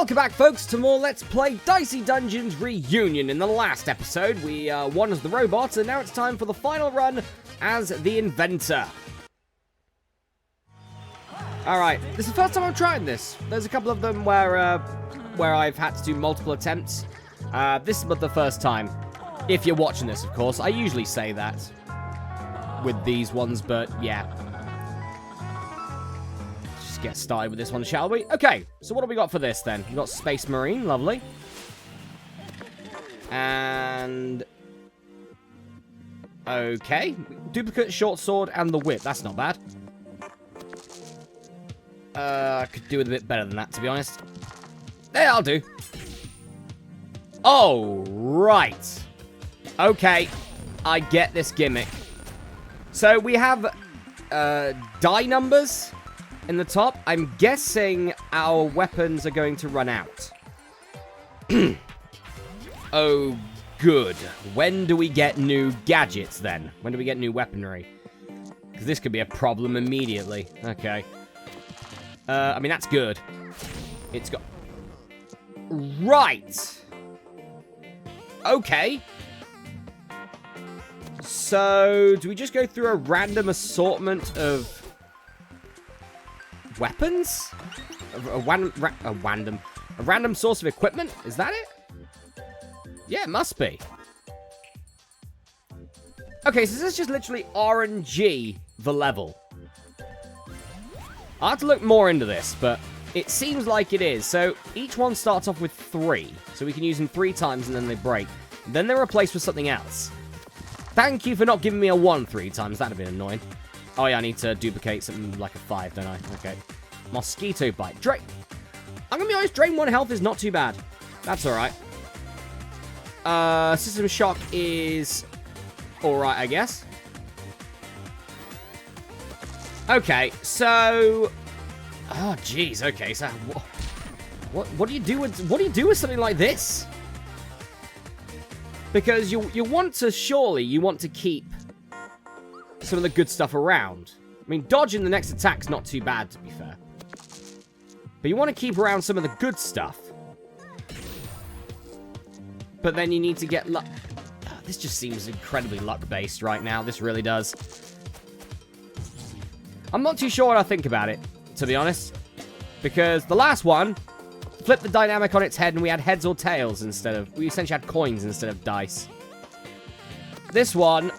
Welcome back, folks, to more Let's Play Dicey Dungeons Reunion. In the last episode, we won as the robot, and now it's time for the final run as the inventor. Alright, this is the first time I'm trying this. There's a couple of them where I've had to do multiple attempts. This is the first time. If you're watching this, of course. I usually say that with these ones, but yeah. Just get started with this one, shall we? Okay, so what have we got for this, then? We've got Space Marine, lovely. And... okay. Duplicate short sword and the whip. That's not bad. I could do with a bit better than that, to be honest. Yeah, I'll do. Oh, right. Okay, I get this gimmick. So we have die numbers in the top. I'm guessing our weapons are going to run out. Oh, good. When do we get new gadgets, then? When do we get new weaponry? Because this could be a problem immediately. Okay. I mean, that's good. It's got... right. Okay. So, do we just go through a random assortment of weapons? A random source of equipment? Is that it? Yeah, it must be. Okay, so this is just literally RNG the level. I'll have to look more into this, but it seems like it is. So, each one starts off with 3. So we can use them 3 times and then they break. Then they're replaced with something else. Thank you for not giving me a 1 3 times. That'd have been annoying. Oh yeah, I need to duplicate something like a 5, don't I? Okay. Mosquito bite. Drain. I'm gonna be honest, drain 1 health is not too bad. That's alright. System shock is alright, I guess. Okay, so... oh, jeez, okay, so... What do you do with something like this? Because you want to, surely, you want to keep some of the good stuff around. I mean, dodging the next attack's not too bad, to be fair. But you want to keep around some of the good stuff. But then you need to get luck. Oh, this just seems incredibly luck-based right now. This really does. I'm not too sure what I think about it, to be honest. Because the last one... flipped the dynamic on its head, and we had heads or tails instead of... we essentially had coins instead of dice. This one...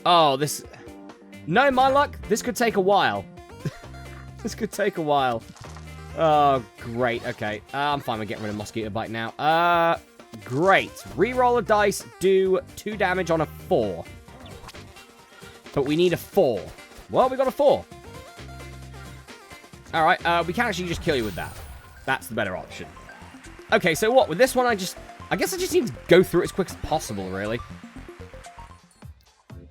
oh, this... no, my luck, this could take a while. This could take a while. Oh, great. Okay, I'm fine with getting rid of Mosquito Bite now. Great. Reroll a dice, do 2 damage on a 4. But we need a 4. Well, we got a 4. Alright, we can actually just kill you with that. That's the better option. Okay, so what? With this one, I guess I just need to go through it as quick as possible, really.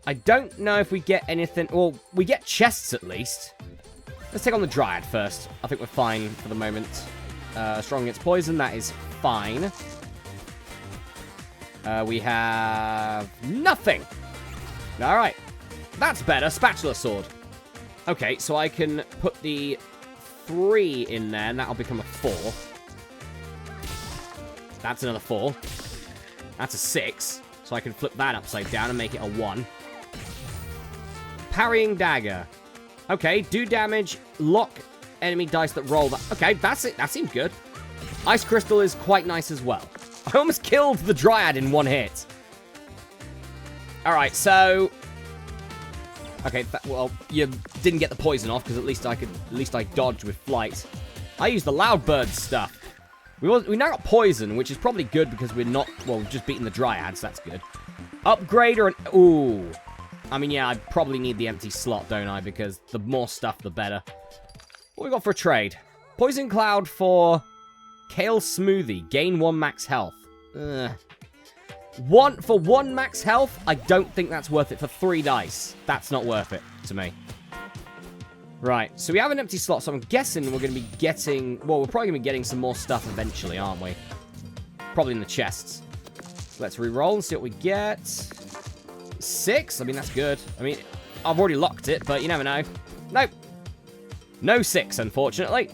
I don't know if we get anything... well, we get chests, at least. Let's take on the Dryad first. I think we're fine for the moment. Strong against poison, that is fine. We have... nothing! Alright. That's better. Spatula Sword. Okay, so I can put the... 3 in there, and that'll become a 4. That's another 4. That's a 6. So I can flip that upside down and make it a 1. Parrying Dagger. Okay, do damage, lock enemy dice that roll that. Okay, that's it. That seems good. Ice Crystal is quite nice as well. I almost killed the Dryad in 1 hit. Alright, so... okay, well, you didn't get the poison off, because at least I dodged with flight. I used the Loudbird stuff. We now got poison, which is probably good, because we're not, well, just beating the Dryads, that's good. Upgrade or an, ooh. I mean, yeah, I probably need the empty slot, don't I, because the more stuff, the better. What we got for a trade? Poison Cloud for Kale Smoothie, gain 1 max health. For 1 max health, I don't think that's worth it for 3 dice. That's not worth it to me. Right, so we have an empty slot, so I'm guessing we're going to be getting... well, we're probably going to be getting some more stuff eventually, aren't we? Probably in the chests. Let's re-roll and see what we get. 6? I mean, that's good. I mean, I've already locked it, but you never know. Nope. No 6, unfortunately.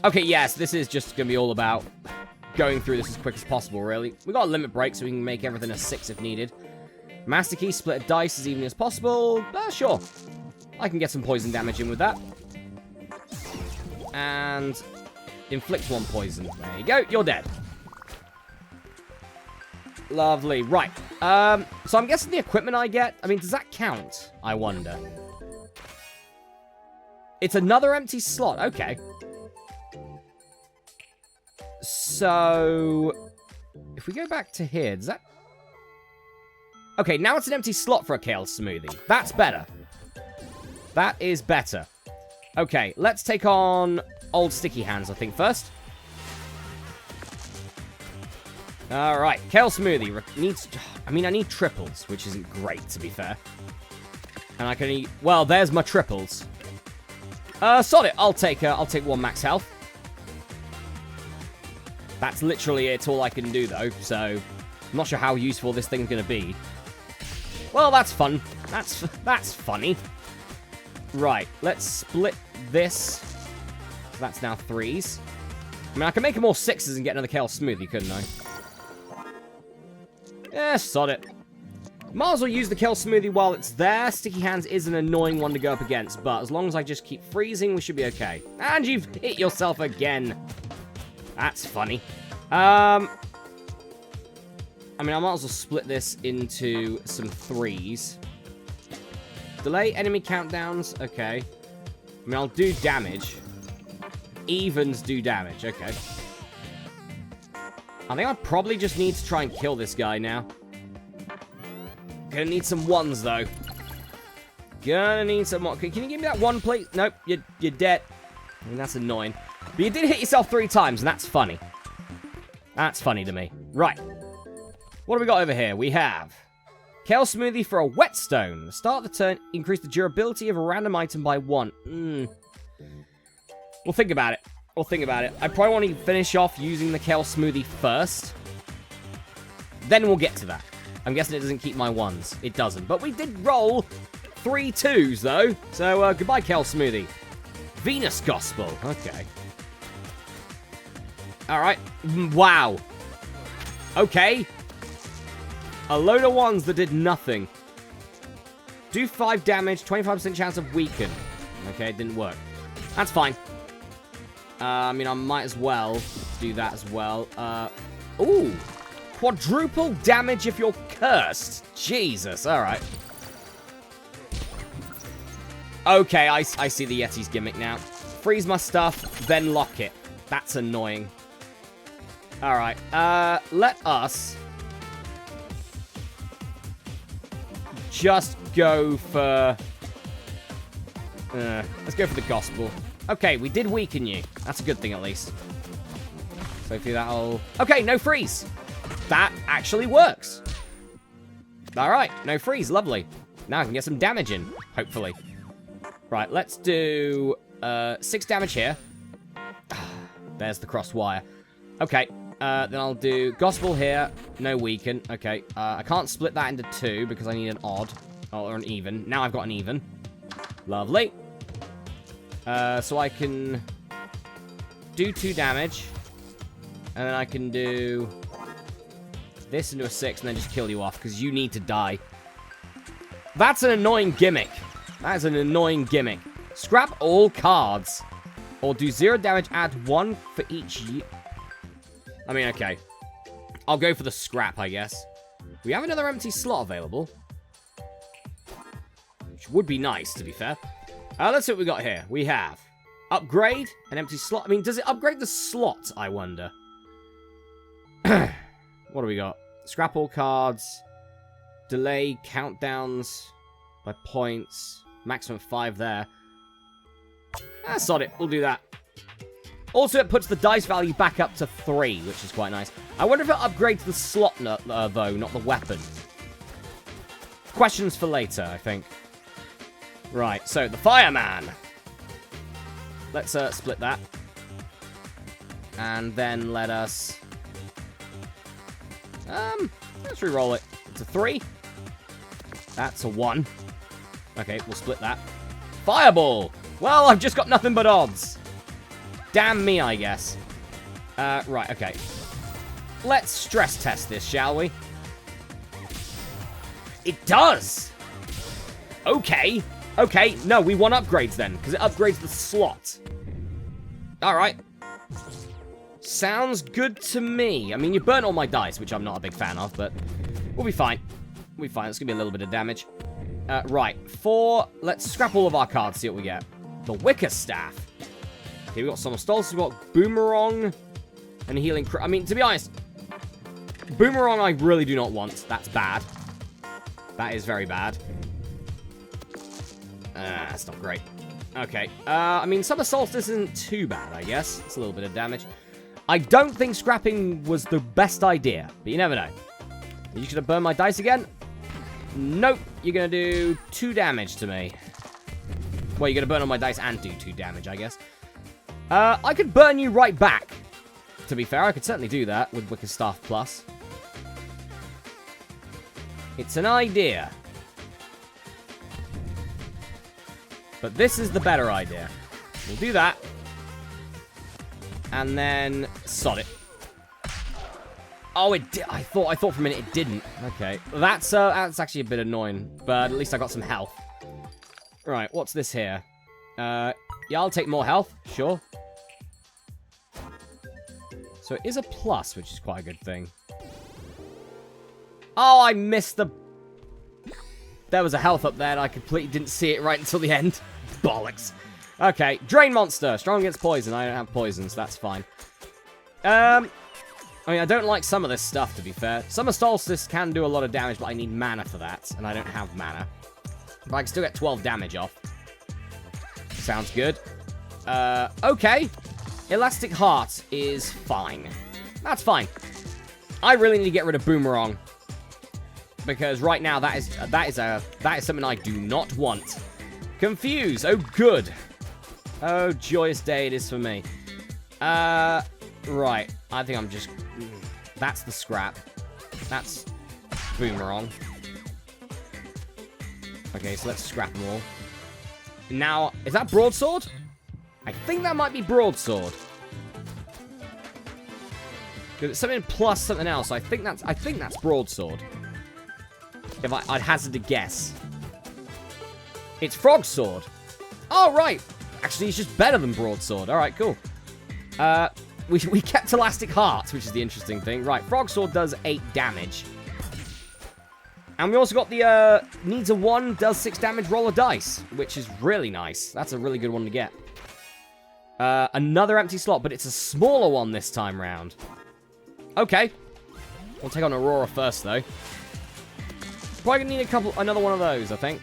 Okay, yes, this is just going to be all about going through this as quick as possible, really. We got a limit break, so we can make everything a 6 if needed. Master Key, split a dice as evenly as possible. Sure. I can get some poison damage in with that. And inflict 1 poison. There you go. You're dead. Lovely. Right. So I'm guessing the equipment I get, I mean, does that count? I wonder. It's another empty slot. Okay. So, if we go back to here, does that... Okay, now it's an empty slot for a kale smoothie. That's better. That is better. Okay, let's take on old Sticky Hands, I think, first. Alright, kale smoothie needs... I mean, I need triples, which isn't great, to be fair. And I can eat... Well, there's my triples. Sod it. I'll take 1 max health. That's literally it, all I can do, though, so I'm not sure how useful this thing's going to be. Well, that's fun. That's funny. Right, let's split this. That's now 3s. I mean, I can make them all 6s and get another kale smoothie, couldn't I? Yeah, sod it. Might as well use the kale smoothie while it's there. Sticky Hands is an annoying one to go up against, but as long as I just keep freezing, we should be okay. And you've hit yourself again. That's funny. I mean, I might as well split this into some 3s. Delay enemy countdowns. Okay. I mean, I'll do damage. Evens do damage. Okay. I think I probably just need to try and kill this guy now. Gonna need some 1s, though. Gonna need some more. Can you give me that 1, please? Nope, you're dead. I mean, that's annoying. But you did hit yourself 3 times, and that's funny. That's funny to me. Right. What do we got over here? We have Kale Smoothie for a Whetstone. Start the turn, increase the durability of a random item by 1. We'll think about it. We'll think about it. I probably want to finish off using the Kale Smoothie first. Then we'll get to that. I'm guessing it doesn't keep my 1s. It doesn't. But we did roll 3 2s, though. So, goodbye, Kale Smoothie. Venus Gospel. Okay. Alright. Wow. Okay. A load of 1s that did nothing. Do 5 damage, 25% chance of weaken. Okay, it didn't work. That's fine. I mean, I might as well do that as well. Ooh. Quadruple damage if you're cursed. Jesus, alright. Okay, I see the Yeti's gimmick now. Freeze my stuff, then lock it. That's annoying. Alright, let us just go for... let's go for the Gospel. Okay, we did weaken you. That's a good thing, at least. So hopefully that'll... Okay, no freeze. That actually works. Alright, no freeze. Lovely. Now I can get some damage in, hopefully. Right, let's do 6 damage here. There's the crossed wire. Okay, then I'll do Gospel here. No weaken. Okay, I can't split that into 2 because I need an odd. Or an even. Now I've got an even. Lovely. So I can do 2 damage. And then I can do this into a 6 and then just kill you off because you need to die. That's an annoying gimmick. That is an annoying gimmick. Scrap all cards. Or do 0 damage, add 1 for each... I mean, okay. I'll go for the scrap, I guess. We have another empty slot available. Which would be nice, to be fair. Let's see what we got here. We have upgrade, an empty slot. I mean, does it upgrade the slot, I wonder? What do we got? Scrap all cards. Delay countdowns by points. Maximum 5 there. Sod it. We'll do that. Also, it puts the dice value back up to 3, which is quite nice. I wonder if it upgrades the slot, though, not the weapon. Questions for later, I think. Right, so the Fireman. Let's split that. And then let us... let's re-roll it. It's a 3. That's a 1. Okay, we'll split that. Fireball! Well, I've just got nothing but odds. Damn me, I guess. Right, okay. Let's stress test this, shall we? It does! Okay. Okay, no, we want upgrades then, because it upgrades the slot. Alright. Sounds good to me. I mean, you burnt all my dice, which I'm not a big fan of, but we'll be fine. We'll be fine. It's going to be a little bit of damage. Right, let's scrap all of our cards, see what we get. The Wicker Staff. Okay, we got Summer Solstice, we got Boomerang, and Healing. I mean, to be honest, Boomerang I really do not want. That's bad. That is very bad. That's not great. Okay, I mean, Summer Solstice isn't too bad, I guess. It's a little bit of damage. I don't think scrapping was the best idea, but you never know. You should have burned my dice again. Nope, you're going to do 2 damage to me. Well, you're going to burn all my dice and do 2 damage, I guess. I could burn you right back. To be fair, I could certainly do that with Wicker Staff Plus. It's an idea. But this is the better idea. We'll do that. And then sod it. Oh, it did. I thought for a minute it didn't. Okay. That's actually a bit annoying, but at least I got some health. Right, what's this here? Yeah, I'll take more health. Sure. So it is a plus, which is quite a good thing. Oh, I missed the... There was a health up there, and I completely didn't see it right until the end. Bollocks. Okay, Drain Monster. Strong against poison. I don't have poison, so that's fine. I mean, I don't like some of this stuff, to be fair. Summer Solstice can do a lot of damage, but I need mana for that, and I don't have mana. But I can still get 12 damage off. Sounds good. Okay. Elastic Heart is fine. That's fine. I really need to get rid of Boomerang. Because right now, that is something I do not want. Confuse. Oh, good. Oh, joyous day it is for me. Right. I think I'm just... That's the scrap. That's Boomerang. Okay, so let's scrap them all. Now, is that Broadsword? I think that might be Broadsword. Because it's something plus something else. I think that's Broadsword. If I'd hazard a guess. It's Frog Sword. Oh, right. Actually, it's just better than Broadsword. All right, cool. We kept Elastic Heart, which is the interesting thing. Right, Frog Sword does 8 damage. And we also got the, needs a 1, does 6 damage, roll a dice, which is really nice. That's a really good one to get. Another empty slot, but it's a smaller one this time round. Okay. We'll take on Aurora first, though. Probably gonna need another one of those, I think.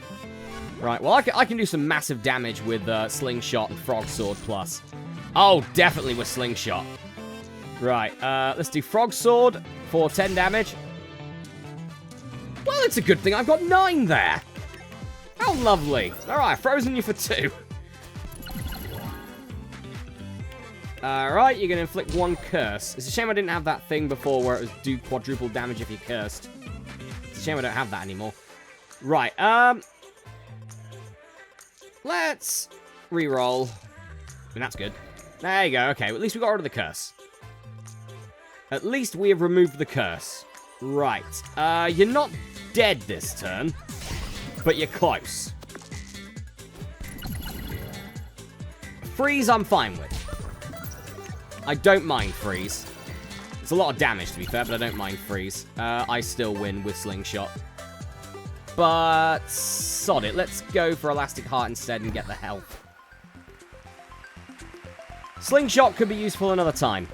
Right, well, I can do some massive damage with Slingshot and Frog Sword plus. Oh, definitely with Slingshot. Right, let's do Frog Sword for 10 damage. Well, it's a good thing I've got 9 there. How lovely. All right, frozen you for 2. All right, you're going to inflict 1 curse. It's a shame I didn't have that thing before where it was do quadruple damage if you cursed. It's a shame I don't have that anymore. Right, let's re-roll. And that's good. There you go. Okay, well, at least we got rid of the curse. At least we have removed the curse. Right. You're not dead this turn, but you're close. Freeze, I'm fine with. I don't mind freeze. It's a lot of damage, to be fair, but I don't mind freeze. I still win with Slingshot. But sod it. Let's go for Elastic Heart instead and get the health. Slingshot could be useful another time.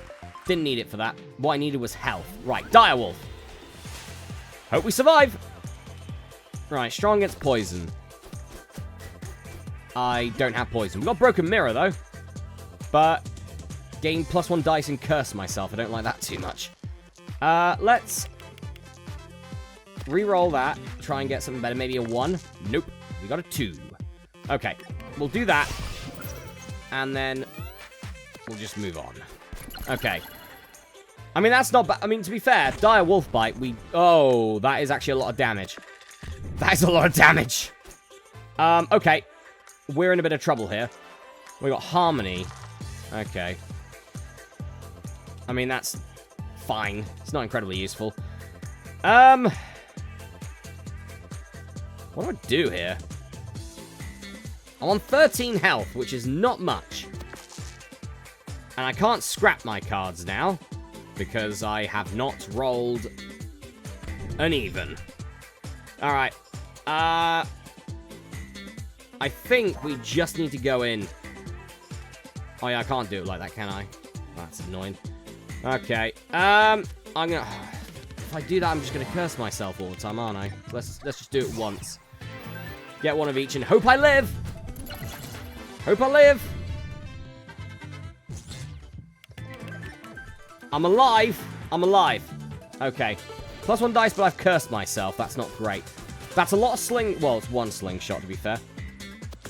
Didn't need it for that. What I needed was health. Right, Direwolf. Hope we survive. Right, strong against poison. I don't have poison. We got Broken Mirror, though. But gain +1 dice and curse myself. I don't like that too much. Let's re-roll that. Try and get something better. Maybe a 1. Nope. We got a 2. Okay. We'll do that. And then we'll just move on. Okay. I mean, that's not bad. I mean, to be fair, Dire Wolf Bite, oh, that is actually a lot of damage. That is a lot of damage. Okay. We're in a bit of trouble here. We got Harmony. Okay. I mean, that's fine. It's not incredibly useful. What do I do here? I'm on 13 health, which is not much. And I can't scrap my cards now, because I have not rolled an even. Alright. I think we just need to go in. Oh yeah, I can't do it like that, can I? That's annoying. Okay. I'm gonna... If I do that, I'm just gonna curse myself all the time, aren't I? Let's just do it once. Get one of each and hope I live! Hope I live! I'm alive! I'm alive. Okay. +1 dice, but I've cursed myself. That's not great. That's a lot of sling... Well, it's one slingshot, to be fair.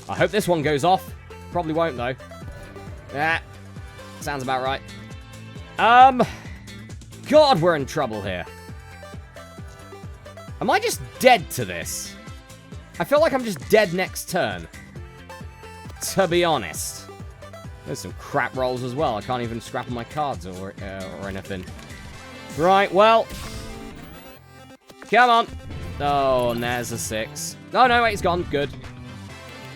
I hope this one goes off. Probably won't, though. Yeah. Sounds about right. God, we're in trouble here. Am I just dead to this? I feel like I'm just dead next turn. To be honest. There's some crap rolls as well. I can't even scrap my cards or anything. Right, well. Come on. Oh, and there's a 6. Oh, no, wait, it's gone. Good.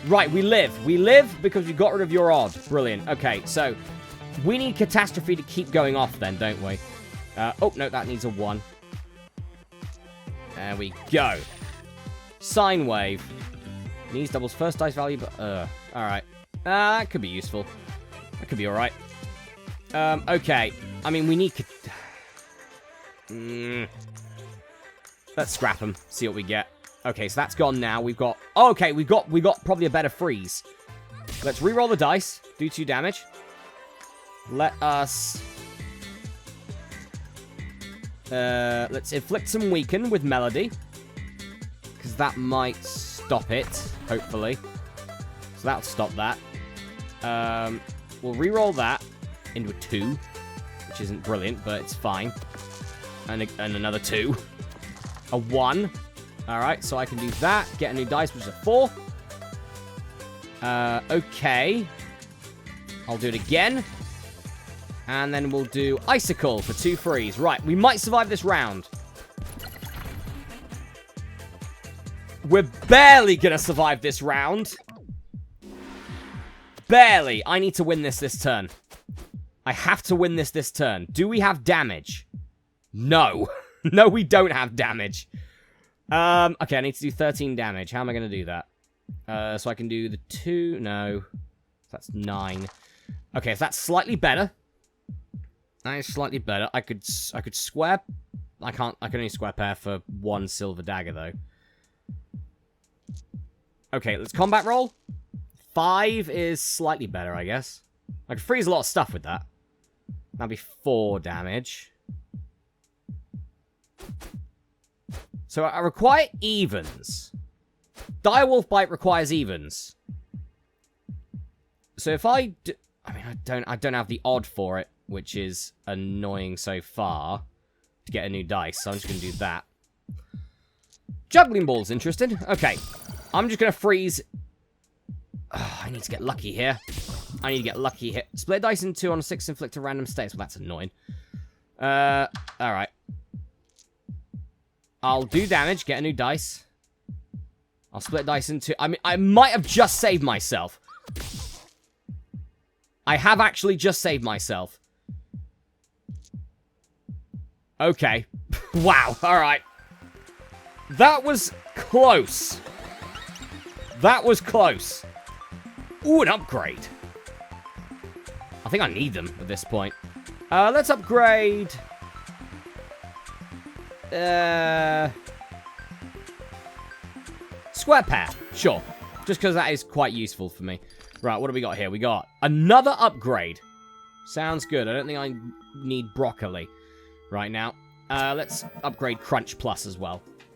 Right, we live. We live because we got rid of your odd. Brilliant. Okay, so we need Catastrophe to keep going off then, don't we? Oh, no, that needs a 1. There we go. Sine Wave. Needs doubles first dice value, but, alright. That could be useful. That could be alright. Okay. I mean, we need... Let's scrap them. See what we get. Okay, so that's gone now. We've got... Oh, okay, we got probably a better freeze. Let's re-roll the dice. Do 2 damage. Let us... let's inflict some weaken with Melody. Because that might stop it, hopefully. So that'll stop that. We'll re-roll that into a 2. Which isn't brilliant, but it's fine. And another 2. A 1. Alright, so I can do that. Get a new dice, which is a 4. Okay. I'll do it again. And then we'll do Icicle for 2 frees. Right, we might survive this round. We're barely gonna survive this round. Barely. I need to win this turn. I have to win this turn. Do we have damage? No. No, we don't have damage. Okay, I need to do 13 damage. How am I going to do that? So I can do the 2. No. That's 9. Okay, so that's slightly better. That is slightly better. I could square... I can only square pair for 1 silver dagger, though. Okay, let's combat roll. 5 is slightly better, I guess. I could freeze a lot of stuff with that. That'd be 4 damage. So I require evens. Direwolf Bite requires evens. So if I do... I mean, I don't have the odd for it, which is annoying so far to get a new dice, so I'm just going to do that. Juggling Ball's interesting. Okay. I'm just going to freeze... Oh, I need to get lucky here. I need to get lucky here. Split dice in 2 on 6, inflict a random states. Well, that's annoying. Alright. I'll do damage, get a new dice. I'll split dice in 2. I mean, I might have just saved myself. I have actually just saved myself. Okay. Wow, alright. That was close. That was close. Ooh, an upgrade. I think I need them at this point. Let's upgrade... Square pair. Sure. Just because that is quite useful for me. Right, what do we got here? We got another upgrade. Sounds good. I don't think I need broccoli right now. Let's upgrade Crunch Plus as well.